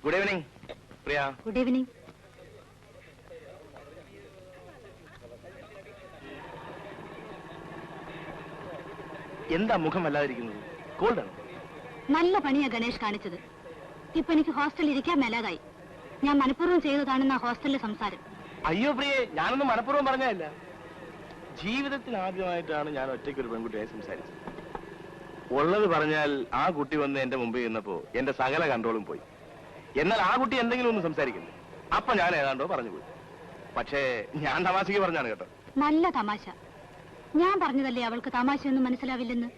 Good evening Priya. Good evening. എന്താ മുഖം വല്ലാതിരിക്കുന്നത്? കോൾഡാണ്. നല്ല പണിയാ ഗണേഷ് കാണിച്ചത്. ഇപ്പൊ എനിക്ക് ഹോസ്റ്റലിൽ ഇരിക്കാൻ മേലാതായി. ഞാൻ മനഃപൂർവ്വം ചെയ്തതാണെന്ന ഹോസ്റ്റലിലെ സംസാരം. അയ്യോ പ്രിയെ, ഞാനൊന്നും മനഃപൂർവ്വം പറഞ്ഞതല്ല. ജീവിതത്തിൽ ആദ്യമായിട്ടാണ് ഞാൻ ഒറ്റയ്ക്ക് ഒരു പെൺകുട്ടിയായി സംസാരിച്ചത്. ഉള്ളത് പറഞ്ഞാൽ ആ കുട്ടി വന്ന് എന്റെ മുമ്പിൽ നിന്നപ്പോ എന്റെ സകല കൺട്രോളും പോയി. എന്നാൽ ആ കുട്ടി എന്തെങ്കിലും ഒന്ന് സംസാരിക്കുന്നു, അപ്പൊ ഞാൻ ഏതാണ്ടോ പറഞ്ഞു പോയി. പക്ഷേ ഞാൻ തമാശക്ക് പറഞ്ഞാണ് കേട്ടോ. നല്ല തമാശ. ഞാൻ പറഞ്ഞതല്ലേ അവൾക്ക് തമാശയൊന്നും മനസ്സിലാവില്ലെന്ന്.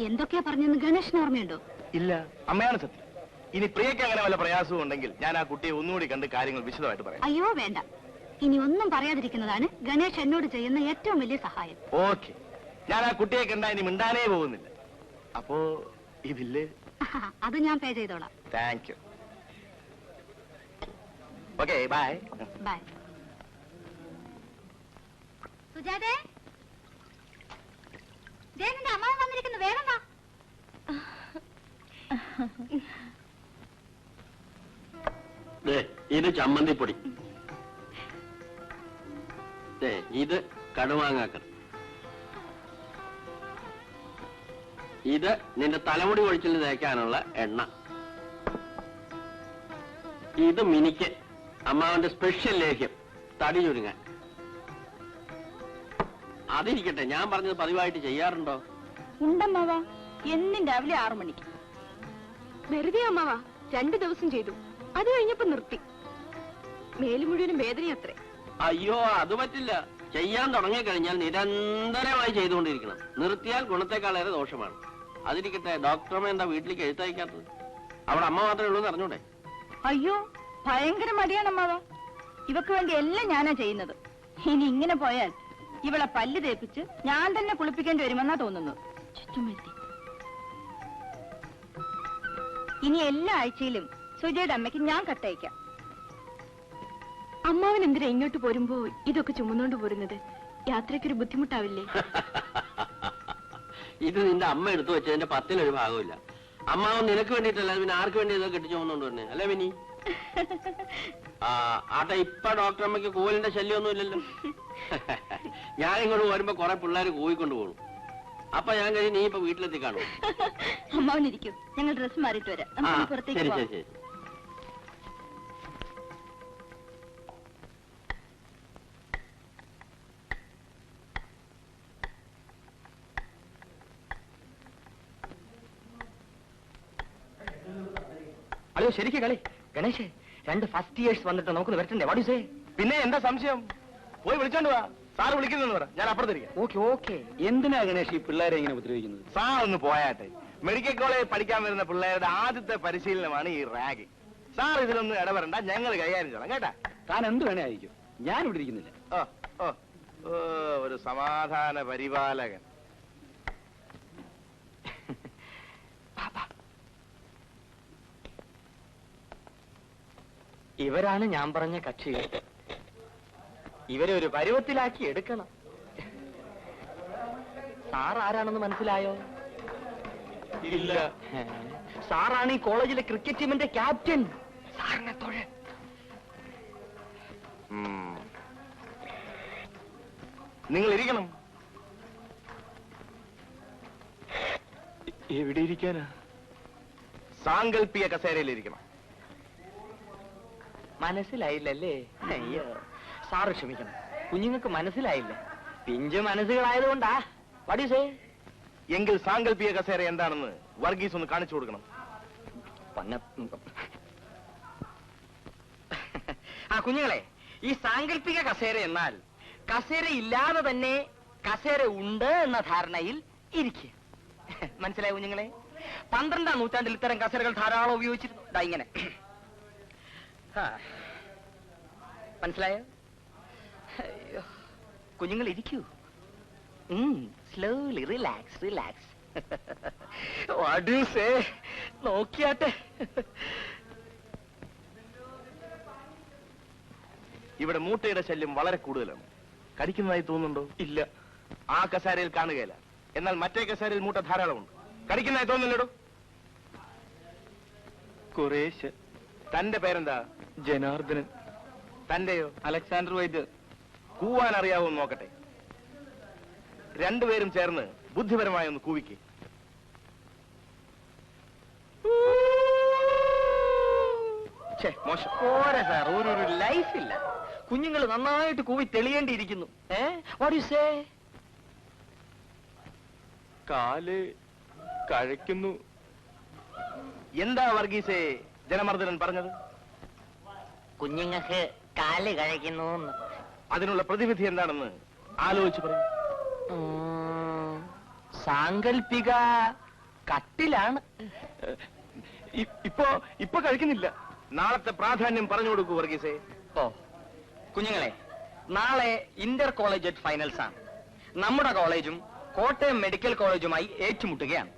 എന്തൊക്കെയാ പറഞ്ഞെന്ന് ഗണേഷിന് ഓർമ്മയുണ്ടോ? ഇല്ല, അമ്മയാണ് സത്യം. ഇനി പ്രിയക്ക് അങ്ങനെ വല്ല പ്രയാസവും ഉണ്ടെങ്കിൽ ഞാൻ ആ കുട്ടിയെ ഒന്നുകൂടി കണ്ട് കാര്യങ്ങൾ വിശദമായിട്ട് പറയാം. അയ്യോ വേണ്ട, ഇനി ഒന്നും പറയാതിരിക്കുന്നതാണ് ഗണേഷ് എന്നോട് ചെയ്യുന്ന ഏറ്റവും വലിയ സഹായം. ഓക്കെ, ഞാൻ ആ കുട്ടിയെ കണ്ടാ ഇനി മിണ്ടാനേ പോകുന്നില്ല. അപ്പോ ഈ ബില്ല് അത് ഞാൻ പേ ചെയ്തോളാം. Thank you. Okay, bye. Bye. സുജാതേ, നിന്റെ അമ്മാവൻ വന്നിരിക്കുന്നു, വേഗം വാ. ഇത് ചമ്മന്തിപ്പൊടി, ഇത് കടുമാങ്ങാക്കർ, ഇത് നിന്റെ തലമുടി ഒഴിച്ചിൽ തേക്കാനുള്ള എണ്ണ, ഇത് മിനിക്ക് അമ്മാവന്റെ സ്പെഷ്യൽ ലേഹ്യം തടി ചുരുങ്ങാൻ. അതിരിക്കട്ടെ, ഞാൻ പറഞ്ഞത് പതിവായിട്ട് ചെയ്യാറുണ്ടോ? ഉണ്ടമ്മാവാ, എന്നും രാവിലെ 6 മണിക്ക്. വെറുതെ അമ്മാവാ, 2 ദിവസം ചെയ്തു, അത് കഴിഞ്ഞപ്പോ നിർത്തി. മേല് മുഴുവനും വേദനയത്രേ. അയ്യോ, അത് പറ്റില്ല. ചെയ്യാൻ തുടങ്ങിക്കഴിഞ്ഞാൽ നിരന്തരമായി ചെയ്തുകൊണ്ടിരിക്കണം. നിർത്തിയാൽ ഗുണത്തെക്കാളേറെ ദോഷമാണ്. അതിരിക്കട്ടെ, ഡോക്ടറമ്മ എന്താ വീട്ടിലേക്ക് എഴുത്തയക്കാത്തത്? അവിടെ അമ്മ മാത്രമേ ഉള്ളൂ എന്ന് അറിഞ്ഞൂടെ? അയ്യോ, ഭയങ്കര മടിയാണ് അമ്മാവാ. ഇവക്ക് വേണ്ടി എല്ലാം ഞാനാ ചെയ്യുന്നത്. ഇനി ഇങ്ങനെ പോയാൽ ഇവളെ പല്ല് തേപ്പിച്ച് ഞാൻ തന്നെ കുളിപ്പിക്കേണ്ടി വരുമെന്നാ തോന്നുന്നത്. ചുറ്റുമെത്തി. ഇനി എല്ലാ ആഴ്ചയിലും സുജയുടെ അമ്മയ്ക്ക് ഞാൻ കത്തയക്കാം. അമ്മാവൻ എന്തിനാ ഇങ്ങോട്ട് പോരുമ്പോ ഇതൊക്കെ ചുമന്നുകൊണ്ട് പോരുന്നത്? യാത്രയ്ക്കൊരു ബുദ്ധിമുട്ടാവില്ലേ? ഇത് നിന്റെ അമ്മ എടുത്തു വെച്ചതിന്റെ 10-1 ഭാഗമില്ല. അമ്മാവൻ നിനക്ക് വേണ്ടിയിട്ടല്ല, പിന്നെ ആർക്ക് വേണ്ടി ഇതൊക്കെ കെട്ടിച്ചു പോകുന്നോണ്ട് തന്നെ അല്ലേ മിനി? ആട്ടെ, ഇപ്പൊ ഡോക്ടർ അമ്മയ്ക്ക് കോലിന്റെ ശല്യമൊന്നും ഇല്ലല്ലോ. ഞാൻ ഇങ്ങോട്ട് വരുമ്പോ കുറെ പിള്ളേർ കൂയിക്കൊണ്ട് പോകണം. അപ്പൊ ഞാൻ കഴിഞ്ഞ് നീ ഇപ്പൊ വീട്ടിലെത്തി കാണും. അമ്മാവനിരിക്കും, ഞങ്ങൾ ഡ്രസ് മാറിയിട്ട് വരാം. പുറത്തേക്ക് പോവാം. ശരി. അയ്യോ, ശരിക്കും കളി ഗണേഷ്, 2 ഫസ്റ്റ് ഇയേഴ്സ് വന്നിട്ട് നമുക്ക് വരട്ടെ. What you say? പിന്നെ എന്താ സംശയം? പോയി വിളിച്ചോണ്ട് വാ. സാറ് വിളിക്കുന്നു പറ, ഞാൻ അപ്പുറത്തിരിക്കാം. Okay okay. എന്തിനാ ഗണേഷ് ഈ പിള്ളേരെ ഇങ്ങനെ ഉപദ്രവിക്കുന്നത്? സാർ ഒന്ന് പോയാട്ടെ. മെഡിക്കൽ കോളേജിൽ പഠിക്കാൻ വരുന്ന പിള്ളേരുടെ ആദ്യത്തെ പരിശീലനമാണ് ഈ റാഗിംഗ്. സാർ ഇതിലൊന്നും ഇടപെടണ്ട, ഞങ്ങൾ കൈകാര്യം ചെയ്യണം കേട്ടാ. താൻ എന്ത് വേണേ ആയിരിക്കും, ഞാൻ ഇവിടെ ഇരിക്കുന്നില്ല. ഒരു സമാധാന പരിപാലകൻ. ഇവരാണ് ഞാൻ പറഞ്ഞ കക്ഷികൾ. ഇവരെ ഒരു പരുവത്തിലാക്കി എടുക്കണം. സാർ ആരാണെന്ന് മനസ്സിലായോ? ഇല്ല. സാറാണ് ഈ കോളേജിലെ ക്രിക്കറ്റ് ടീമിന്റെ ക്യാപ്റ്റൻ. സാറിനെ തൊഴ. നിങ്ങൾ ഇരിക്കണം. എവിടെ ഇരിക്കാനാ? സാങ്കല്പിക കസേരയിൽ ഇരിക്കണം. മനസ്സിലായില്ലല്ലേ? അയ്യോ, സാറ് ക്ഷമിക്കണം, കുഞ്ഞുങ്ങൾക്ക് മനസ്സിലായില്ല. പിഞ്ച് മനസ്സുകളായതുകൊണ്ടാ. What you say? എങ്കിൽ സാങ്കല്പിക കസേര എന്താണെന്ന് വർഗീസ് ഒന്ന് കാണിച്ചു കൊടുക്കണം. കുഞ്ഞുങ്ങളെ, ഈ സാങ്കല്പിക കസേര എന്നാൽ കസേര ഇല്ലാതെ തന്നെ കസേര ഉണ്ട് എന്ന ധാരണയിൽ ഇരിക്കുക. മനസ്സിലായ കുഞ്ഞുങ്ങളെ? 12-ാം നൂറ്റാണ്ടിൽ ഇത്തരം കസേരകൾ ധാരാളം ഉപയോഗിച്ചിരുന്നു. ഇങ്ങനെ മനസ്സിലായോ? കുഞ്ഞുങ്ങൾ ഇരിക്കൂ. Slowly relax relax. What you say? നോക്കിയാട്ടെ. ഇവിടെ മൂട്ടയുടെ ശല്യം വളരെ കൂടുതലാണ്. കടിക്കുന്നതായി തോന്നുന്നുണ്ടോ? ഇല്ല. ആ കസേരയിൽ കാണുകയില്ല. എന്നാൽ മറ്റേ കസേരയിൽ മൂട്ട ധാരാളമുണ്ട്. കടിക്കുന്നതായി തോന്നുന്നില്ലടോ? കുറേശ്ശെ. തന്റെ പേരെന്താ? ജനാർദ്ദനൻ. തന്റെയോ? അലക്സാണ്ടർ വൈദ്യർ. കൂവാൻ അറിയാവോന്ന് നോക്കട്ടെ. രണ്ടുപേരും ചേർന്ന് ബുദ്ധിപരമായി ഒന്ന് കൂവിക്ക്. മോശം. പോരാ സാർ, ഒരു ലൈഫ് ഇല്ല. കുഞ്ഞുങ്ങൾ നന്നായിട്ട് കൂവി തെളിയേണ്ടിയിരിക്കുന്നു. What you say? കാല് കഴിക്കുന്നു. എന്താ വർഗീസേ ജനമർദ്ദനൻ പറഞ്ഞത്? കുഞ്ഞുങ്ങൾക്ക് കാല് കഴിക്കുന്നു. അതിനുള്ള പ്രതിവിധി എന്താണെന്ന് ആലോചിച്ച് പറയും. സാങ്കല്പിക കട്ടിലാണ്. ഇപ്പൊ കഴിക്കുന്നില്ല. നാളത്തെ പ്രാധാന്യം പറഞ്ഞു കൊടുക്കൂ വർഗീസേ. ഓ കുഞ്ഞുങ്ങളെ, നാളെ ഇന്റർ കോളേജ് ഫൈനൽസ് ആണ്. നമ്മുടെ കോളേജും കോട്ടയം മെഡിക്കൽ കോളേജുമായി ഏറ്റുമുട്ടുകയാണ്.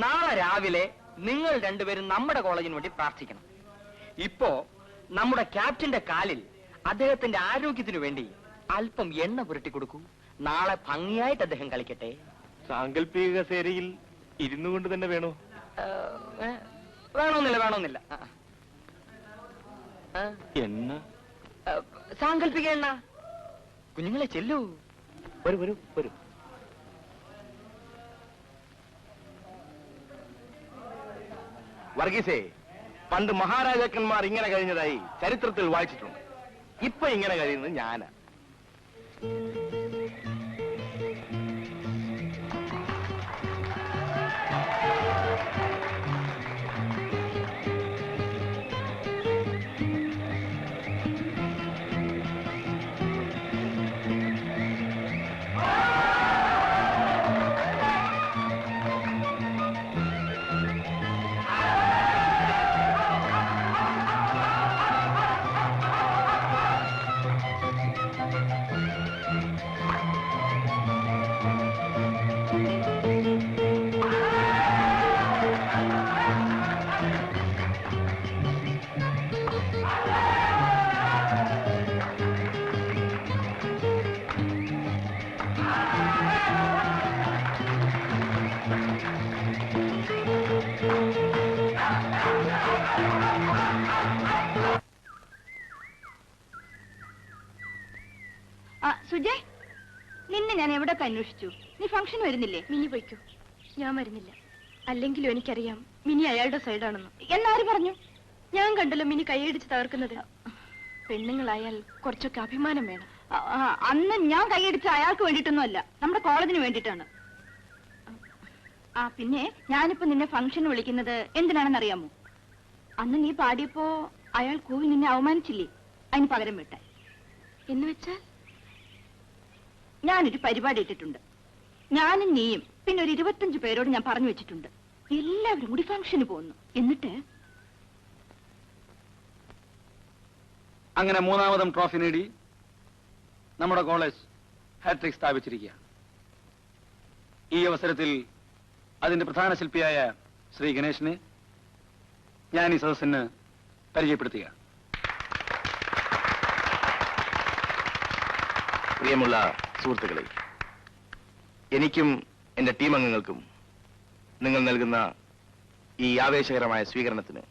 നാളെ രാവിലെ നിങ്ങൾ രണ്ടുപേരും നമ്മുടെ കോളേജിന് വേണ്ടി പ്രാർത്ഥിക്കണം. ഇപ്പോ നമ്മുടെ ക്യാപ്റ്റന്റെ കാലിൽ അദ്ദേഹത്തിന്റെ ആരോഗ്യത്തിനു വേണ്ടി അല്പം എണ്ണ പുരട്ടി കൊടുക്കൂ. നാളെ ഭംഗിയായിട്ട് അദ്ദേഹം കളിക്കട്ടെ. സാങ്കല്പിക കസേരയിൽ ഇരുന്നു കൊണ്ട് തന്നെ വേണോ? വേണമെന്നില്ല. എണ്ണ? സാങ്കല്പിക എണ്ണ. കുഞ്ഞുങ്ങളെ ചെല്ലൂ. വരൂ. വർഗീസേ, പണ്ട് മഹാരാജാക്കന്മാർ ഇങ്ങനെ കഴിഞ്ഞതായി ചരിത്രത്തിൽ വായിച്ചിട്ടുണ്ട്. ഇപ്പൊ ഇങ്ങനെ കഴിയുന്നത് ഞാനാ. സുജയ്, നിന്നെ ഞാൻ എവിടൊക്കെ അന്വേഷിച്ചു. നീ ഫംഗ്ഷൻ വരുന്നില്ലേ? മിനി പോയിക്കോ, ഞാൻ വരുന്നില്ല. അല്ലെങ്കിലും എനിക്കറിയാം മിനി അയാളുടെ സൈഡാണെന്ന്. എന്നാര് പറഞ്ഞു? ഞാൻ കണ്ടല്ലോ മിനി കൈയടിച്ച് തകർക്കുന്നത്. പെണ്ണുങ്ങളായാൽ കുറച്ചൊക്കെ അഭിമാനം വേണം. അന്ന് ഞാൻ കൈയടിച്ച അയാൾക്ക് വേണ്ടിയിട്ടൊന്നും അല്ല, നമ്മുടെ കോളേജിന് വേണ്ടിയിട്ടാണ്. പിന്നെ ഞാനിപ്പോ നിന്നെ ഫംഗ്ഷന് വിളിക്കുന്നത് എന്തിനാണെന്ന് അറിയാമോ? അന്ന് നീ പാടിയപ്പോ അയാൾ കൂവി നിന്നെ അവമാനിച്ചില്ലേ, അതിന് പകരം വിട്ടാൻ. എന്ന് വെച്ചാൽ ഞാനൊരു പരിപാടി ഇട്ടിട്ടുണ്ട്. ഞാനും നീയും പിന്നെ ഒരു 25 പേരോട് ഞാൻ പറഞ്ഞു വെച്ചിട്ടുണ്ട്. എല്ലാവരും കൂടി ഫംഗ്ഷന് പോകുന്നു. എന്നിട്ട് അങ്ങനെ മൂന്നാമതും ട്രോഫി നേടി നമ്മുടെ കോളേജ് ഹാട്രിക് സ്ഥാപിച്ചിരിക്കുക. ഈ അവസരത്തിൽ അതിന്റെ പ്രധാന ശില്പിയായ ശ്രീ ഗണേശനെ ഞാൻ ഈ സദസ്സിന് പരിചയപ്പെടുത്തുക. പ്രിയമുള്ള സുഹൃത്തുക്കളെ, എനിക്കും എന്റെ ടീം അംഗങ്ങൾക്കും നിങ്ങൾ നൽകുന്ന ഈ ആവേശകരമായ സ്വീകരണത്തിന്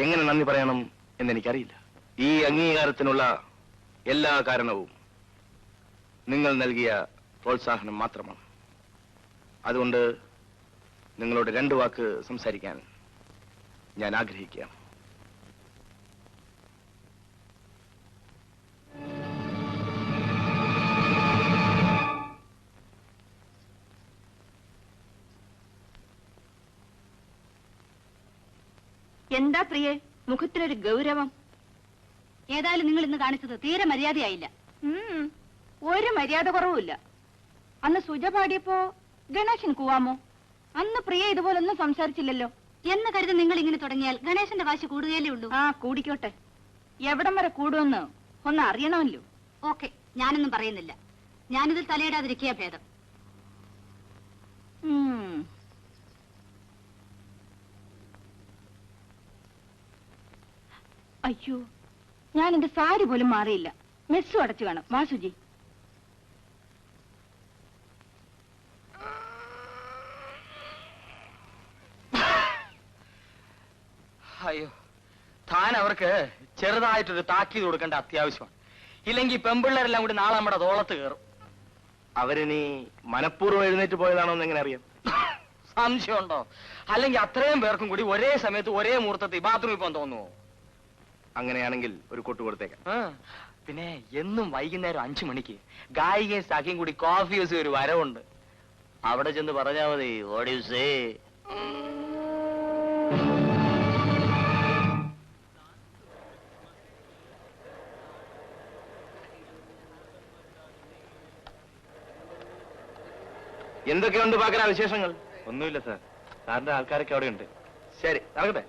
എങ്ങനെ നന്ദി പറയണം എന്നെനിക്കറിയില്ല. ഈ അംഗീകാരത്തിനുള്ള എല്ലാ കാരണവും നിങ്ങൾ നൽകിയ പ്രോത്സാഹനം മാത്രമാണ്. അതുകൊണ്ട് നിങ്ങളോട് 2 വാക്ക് സംസാരിക്കാൻ ഞാൻ ആഗ്രഹിക്കുകയാണ്. എന്താ പ്രിയേ, മുഖത്തിനൊരു ഗൗരവം? ഏതായാലും നിങ്ങൾ ഇന്ന് കാണിച്ചത് തീരെ മര്യാദയായില്ല. ഒരു മര്യാദ കുറവുമില്ല. അന്ന് സുജ പാടിയപ്പോ ഗണേശൻ കൂവാമോ? അന്ന് പ്രിയ ഇതുപോലൊന്നും സംസാരിച്ചില്ലല്ലോ. എന്ന് കരുതി നിങ്ങൾ ഇങ്ങനെ തുടങ്ങിയാൽ ഗണേശന്റെ വാശി കൂടുകയല്ലേ ഉള്ളൂ. കൂടിക്കോട്ടെ. എവിടം വരെ കൂടുമെന്ന് ഒന്ന് അറിയണമല്ലോ. ഓക്കെ, ഞാനൊന്നും പറയുന്നില്ല. ഞാനിതിൽ തലയിടാതിരിക്കുക ഭേദം. അയ്യോ, ഞാൻ എന്റെ സാരി പോലും മാറിയില്ല. മെസ്സും അടച്ചു കാണും. വാ സുജി. അയ്യോ, താൻ അവർക്ക് ചെറുതായിട്ടൊരു താക്കീത് കൊടുക്കേണ്ട അത്യാവശ്യമാണ്. ഇല്ലെങ്കിൽ പെമ്പിള്ളേരെല്ലാം കൂടി നാളെ നമ്മുടെ തോളത്ത് കയറും. അവരിനി മനഃപൂർവ്വം എഴുന്നേറ്റ് പോയതാണോ എന്ന് എങ്ങനെ അറിയാം? സംശയമുണ്ടോ? അല്ലെങ്കിൽ അത്രയും പേർക്കും കൂടി ഒരേ സമയത്ത് ഒരേ മുഹൂർത്തത്തിൽ ബാത്റൂമിൽ പോകാൻ തോന്നുവോ? അങ്ങനെയാണെങ്കിൽ ഒരു കൊട്ട് കൊടുത്തേക്കാം. പിന്നെ എന്നും വൈകുന്നേരം 5 മണിക്ക് ഗായികയും സഖിയും കൂടി കോഫി ഹൗസ് ഒരു വരവുണ്ട്. അവിടെ ചെന്ന് പറഞ്ഞാ മതി. What you say? എന്തൊക്കെയുണ്ട് പാക്കര വിശേഷങ്ങൾ? ഒന്നുമില്ല സാർ, സാറിന്റെ ആൾക്കാരൊക്കെ അവിടെ ഉണ്ട്. ശരി, നടക്കട്ടെ.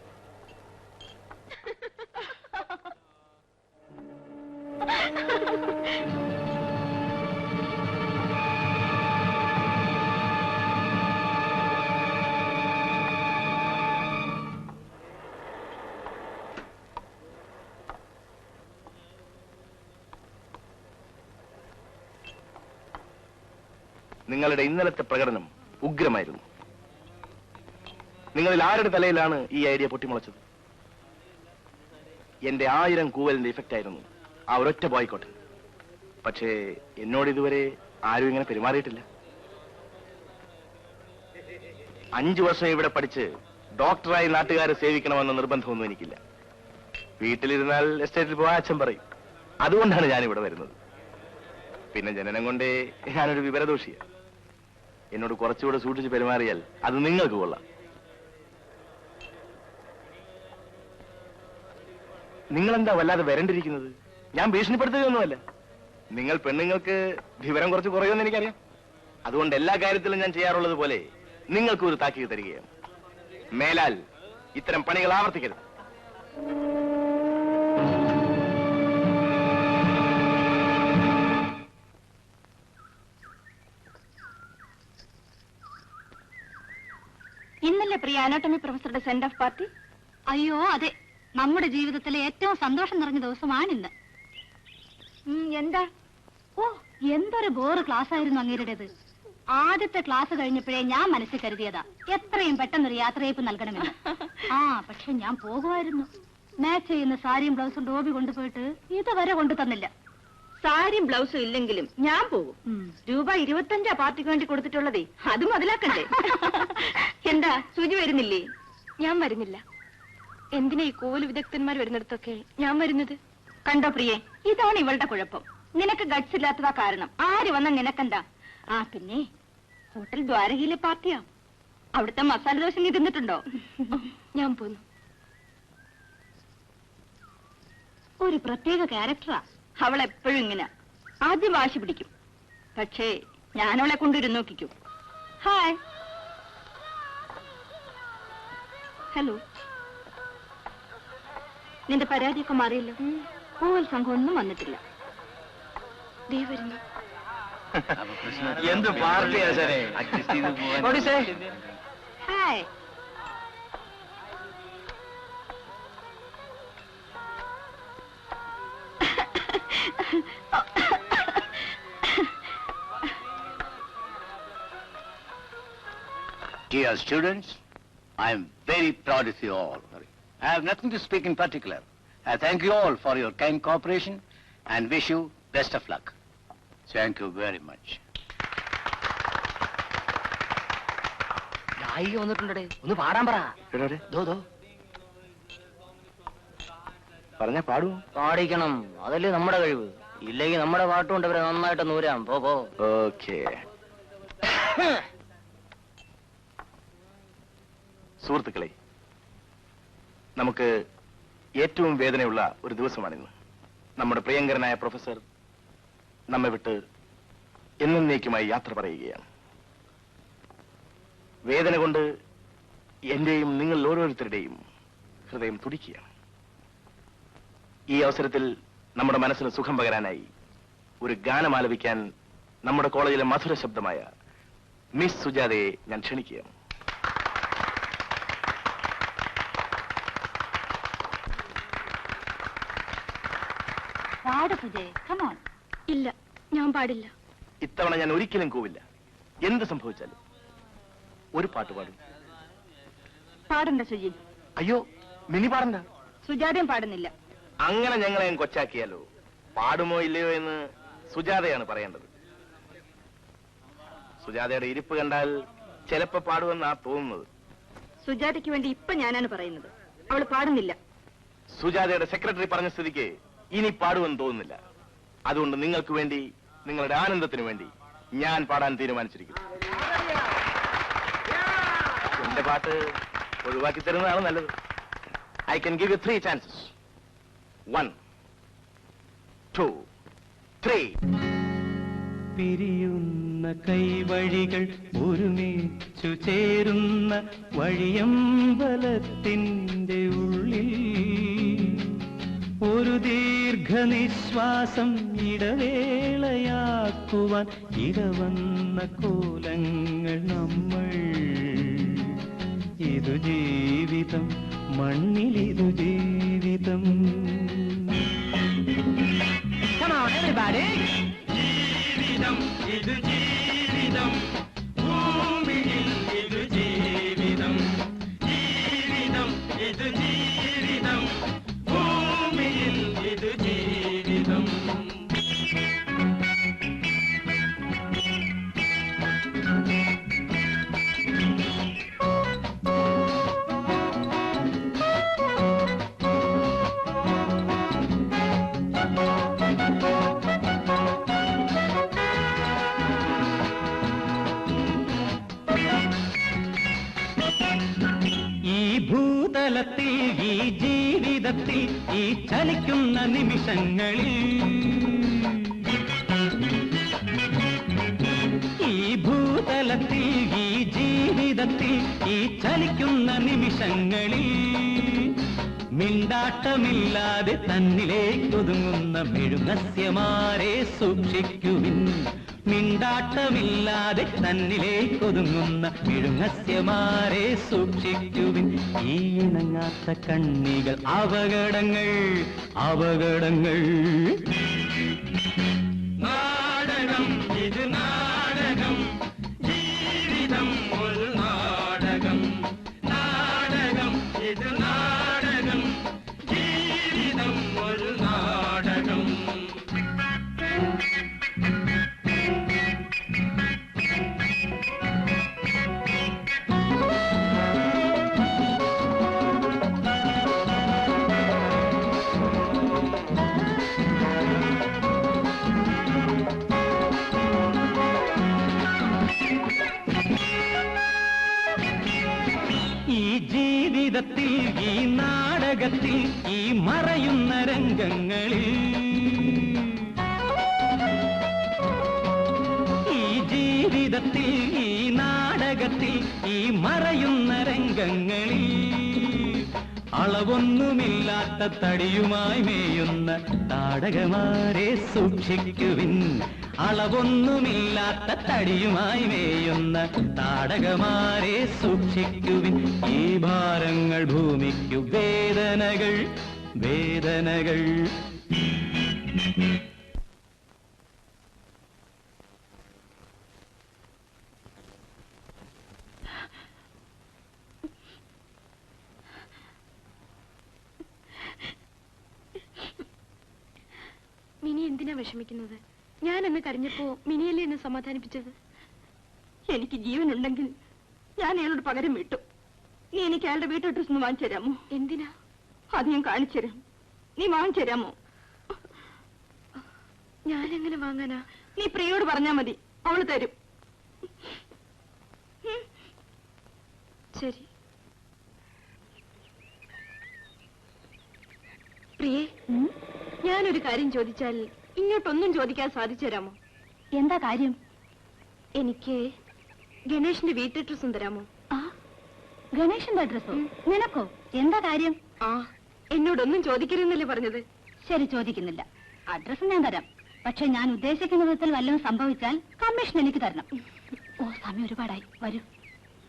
നിങ്ങളുടെ ഇന്നലത്തെ പ്രകടനം ഉഗ്രമായിരുന്നു. നിങ്ങളിൽ ആരുടെ തലയിലാണ് ഈ ഐഡിയ പൊട്ടിമുളച്ചത്? എന്റെ 1000 കൂവലിന്റെ ഇഫക്റ്റ് ആയിരുന്നു ആ ഒരൊറ്റ ബോയ്ക്കോട്ട്. പക്ഷേ എന്നോട് ഇതുവരെ ആരും ഇങ്ങനെ പെരുമാറിയിട്ടില്ല. 5 വർഷം ഇവിടെ പഠിച്ച് ഡോക്ടറായി നാട്ടുകാരെ സേവിക്കണമെന്ന നിർബന്ധമൊന്നും എനിക്കില്ല. വീട്ടിലിരുന്നാൽ എസ്റ്റേറ്റിൽ പോകാൻ അച്ഛൻ പറയും. അതുകൊണ്ടാണ് ഞാനിവിടെ വരുന്നത്. പിന്നെ ജനനം കൊണ്ടേ ഞാനൊരു വിവരദോഷിയാണ്. എന്നോട് കുറച്ചുകൂടെ സൂക്ഷിച്ച് പെരുമാറിയാൽ അത് നിങ്ങൾക്ക് കൊള്ളാം. നിങ്ങളെന്താ വല്ലാതെ വരണ്ടിരിക്കുന്നത്? ഞാൻ ഭീഷണിപ്പെടുത്തുകയൊന്നുമല്ല. നിങ്ങൾ പെണ്ണുങ്ങൾക്ക് വിവരം കുറച്ച് കുറയുമെന്ന് എനിക്കറിയാം. അതുകൊണ്ട് എല്ലാ കാര്യത്തിലും ഞാൻ ചെയ്യാറുള്ളത് പോലെ നിങ്ങൾക്ക് ഒരു താക്കീത് തരികയാണ്. മേലാൽ ഇത്തരം പണികൾ ആവർത്തിക്കരുത്. ഇന്നല്ലേ പ്രിയ അനാട്ടമി പ്രൊഫസറുടെ സെൻഡ് ഓഫ് പാർട്ടി? അയ്യോ അതെ, നമ്മുടെ ജീവിതത്തിലെ ഏറ്റവും സന്തോഷം നിറഞ്ഞ ദിവസമാണിന്ന്. എന്താ? ഓ, എന്തൊരു ബോറ് ക്ലാസ് ആയിരുന്നു അങ്ങേരുടേത്. ആദ്യത്തെ ക്ലാസ് കഴിഞ്ഞപ്പോഴേ ഞാൻ മനസ്സിൽ കരുതിയതാ എത്രയും പെട്ടെന്നൊരു യാത്രയയപ്പ് നൽകണമെന്ന്. പക്ഷെ ഞാൻ പോകുമായിരുന്നു. മാച്ച് ചെയ്യുന്ന സാരിയും ബ്ലൗസും ഡോബി കൊണ്ടുപോയിട്ട് ഇതുവരെ കൊണ്ടു തന്നില്ല. സാരിയും ബ്ലൗസും ഇല്ലെങ്കിലും ഞാൻ പോകും. രൂപ 25 പാർട്ടിക്ക് വേണ്ടി കൊടുത്തിട്ടുള്ളതേ, അത് മുതലാക്കണ്ടേ? എന്താ സൂചി വരുന്നില്ലേ? ഞാൻ വരുന്നില്ല. എന്തിനാ ഈ കോല് വിദഗ്ധന്മാർ വരുന്നിടത്തൊക്കെ ഞാൻ വരുന്നത്? കണ്ടോ പ്രിയേ, ഇതാണ് ഇവളുടെ കുഴപ്പം. നിനക്ക് ഗട്സ് ഇല്ലാത്തതാ കാരണം. ആര് വന്ന നിനക്കെന്താ? പിന്നെ ഹോട്ടൽ ദ്വാരകയിലെ പാർട്ടിയാ. അവിടുത്തെ മസാല ദോശ നീ തിന്നിട്ടുണ്ടോ? ഞാൻ പോന്നു. ഒരു പ്രത്യേക ക്യാരക്ടറാ അവൾ. എപ്പോഴും ഇങ്ങനെ ആദ്യം വാശി പിടിക്കും. പക്ഷേ ഞാനവളെ കൊണ്ടിരുന്ന് നോക്കിക്കും. Hi, hello. നിന്റെ പരാതിയൊക്കെ മാറിയല്ലോ. പൂവൽ സംഘം ഒന്നും വന്നിട്ടില്ല. ദേ വരുന്നു. എന്ത് പാർട്ടിയാ സാറേ? Hi. Dear students, I am very proud of you all. I have nothing to speak in particular. I thank you all for your kind cooperation and wish you best of luck. Thank you very much. ഗായിക വന്നിട്ടുണ്ടേ, ഒന്ന് പാടാൻ പറ. പറഞ്ഞാ പാടുവോ? പാടിക്കണം, അതല്ലേ നമ്മുടെ കഴിവ്. ഇല്ലെങ്കിൽ നമ്മുടെ പാട്ടുകൊണ്ട് അവരെ നന്നായിട്ട് നൂരാം. പോ. ഓക്കേ. സുഹൃത്തുക്കളെ, നമുക്ക് ഏറ്റവും വേദനയുള്ള ഒരു ദിവസമാണിന്ന്. നമ്മുടെ പ്രിയങ്കരനായ പ്രൊഫസർ നമ്മെ വിട്ട് എന്നേക്കുമായി യാത്ര പറയുകയാണ്. വേദന കൊണ്ട് എന്റെയും നിങ്ങൾ ഓരോരുത്തരുടെയും ഹൃദയം തുടിക്കുകയാണ്. ഈ അവസരത്തിൽ നമ്മുടെ മനസ്സിന് സുഖം പകരാനായി ഒരു ഗാനം ആലപിക്കാൻ നമ്മുടെ കോളേജിലെ മധുര ശബ്ദമായ മിസ് സുജാതയെ ഞാൻ ക്ഷണിക്കുകയാണ്. ഇല്ല, ഞാൻ പാടില്ല. ഇത്തവണ ഞാൻ ഒരിക്കലും കൂവില്ല. എന്ത് സംഭവിച്ചാലും ഒരു പാട്ട് പാടും. പാടണ്ട സുജി. അയ്യോ, മിനി പാടണ്ട. സുജാതയും പാടുന്നില്ല. അങ്ങനെ ഞങ്ങളെ കൊച്ചാക്കിയാലോ? പാടുമോ ഇല്ലയോ എന്ന് സുജാതയാണ് പറയേണ്ടത്. സുജാതയുടെ ഇരിപ്പ് കണ്ടാൽ ചിലപ്പോ പാടുമെന്നാ തോന്നുന്നത്. സുജാതയ്ക്ക് വേണ്ടി ഇപ്പൊ ഞാനാണ് പറയുന്നത്. അവള് പാടുന്നില്ല. സുജാതയുടെ സെക്രട്ടറി പറഞ്ഞ സ്ഥിതിക്ക് ഇനി പാടുമെന്ന് തോന്നുന്നില്ല. അതുകൊണ്ട് നിങ്ങൾക്ക് വേണ്ടി, നിങ്ങളുടെ ആനന്ദത്തിന് വേണ്ടി ഞാൻ പാടാൻ തീരുമാനിച്ചിരിക്കുന്നു. എന്റെ പാട്ട് ഒഴിവാക്കി തരുന്നതാണ് നല്ലത്. I can give you 3 chances. 1, 2, 3. പിരിയുന്ന കൈവഴികൾ ഒരുമിച്ചു ചേരുന്ന വഴിയമ്പലത്തിൻ്റെ ഉള്ളിൽ ഒരു ദീർഘനിശ്വാസം ഇടവേളയാക്കുവാൻ ഇടവന്ന കോലങ്ങൾ നമ്മൾ. ഇതു ജീവിതം, മണ്ണിലിതു ജീവിതം. Come on, everybody. ജീവിതം ഇത് ജീവിതം, ഭൂമിയിൽ ഇത് ജീവിതം. ജീവിതം ഇത് ജീവിതം, ഭൂമിയിൽ ഇത് ജീവിതം. ഭൂതലത്തിൽ, ഈ ജീവിതത്തിൽ, ഈ ചലിക്കുന്ന നിമിഷങ്ങളിൽ, ഈ ഭൂതലത്തിൽ, ഈ ജീവിതത്തിൽ, ഈ ചലിക്കുന്ന നിമിഷങ്ങളിൽ മിണ്ടാട്ടമില്ലാതെ തന്നിലേക്കൊതുങ്ങുന്ന മെഴുകസ്യമാരെ സൂക്ഷിക്കുവിൻ. മിണ്ടാട്ടമില്ലാതെ തന്നിലേക്കൊതുങ്ങുന്ന മെഴുകസ്യമാരെ സൂക്ഷിക്കുവിൻ. ഈ ഇണങ്ങാത്ത കണ്ണികൾ അപകടങ്ങൾ, അപകടങ്ങൾ. നാടകം ഇത് നാടകം, ജീവിതം ഒരു നാടകം. നാടകം ഇത് നാടകം, ജീവിതം ഒരു നാടകം. ഈ ജീവിതത്തിൽ, ഈ നാടകത്തിൽ, ഈ മറയുന്ന രംഗങ്ങളിൽ, ഈ ജീവിതത്തിൽ, ഈ നാടകത്തിൽ, ഈ മറയുന്ന രംഗങ്ങളിൽ അളവൊന്നുമില്ലാത്ത തടിയുമായി മേയുന്ന താടകമാരെ സൂക്ഷിക്കുവിൻ. അളവൊന്നുമില്ലാത്ത തടിയുമായി മേയുന്ന താടകമാരെ സൂക്ഷിക്കുവിൻ. ഈ ഭാരങ്ങൾ ഭൂമിക്കു വേദനകൾ, വേദനകൾ. മിനി എന്തിനാ വിഷമിക്കുന്നത്? ഞാനെന്ന് കരഞ്ഞപ്പോ മിനിയല്ലേ എന്നെ സമാധാനിപ്പിച്ചത്? എനിക്ക് ജീവനുണ്ടെങ്കിൽ ഞാൻ അയാളോട് പകരം വിട്ടു. നീ എനിക്ക് അയാളുടെ വീട്ടു അഡ്രസ് ഒന്ന് വാങ്ങിച്ചു തരാമോ? എന്തിനാ? അത് ഞാൻ കാണിച്ചു തരാം. നീ വാങ്ങിച്ചു തരാമോ? ഞാനെങ്ങനെ വാങ്ങാനാ? നീ പ്രിയോട് പറഞ്ഞാ മതി, അവള് തരും. ശരി. പ്രിയേ, ഞാനൊരു കാര്യം ചോദിച്ചാൽ ഇങ്ങോട്ടൊന്നും ചോദിക്കാൻ സാധിച്ചു തരാമോ? എന്താ കാര്യം? എനിക്ക് ഗണേഷിന്റെ വീട്ടു അഡ്രസ്സും തരാമോ? ആ, ഗണേഷിന്റെ അഡ്രസ്സോ? നിനക്കോ? എന്താ കാര്യം? ആ, എന്നോടൊന്നും ചോദിക്കരുതെന്നല്ലേ പറഞ്ഞത്? ശരി, ചോദിക്കുന്നില്ല. അഡ്രസ് ഞാൻ തരാം. പക്ഷെ ഞാൻ ഉദ്ദേശിക്കുന്ന വിധത്തിൽ വല്ലതും സംഭവിച്ചാൽ കമ്മീഷൻ എനിക്ക് തരണം. ഓ, സമയം ഒരുപാടായി. വരൂ.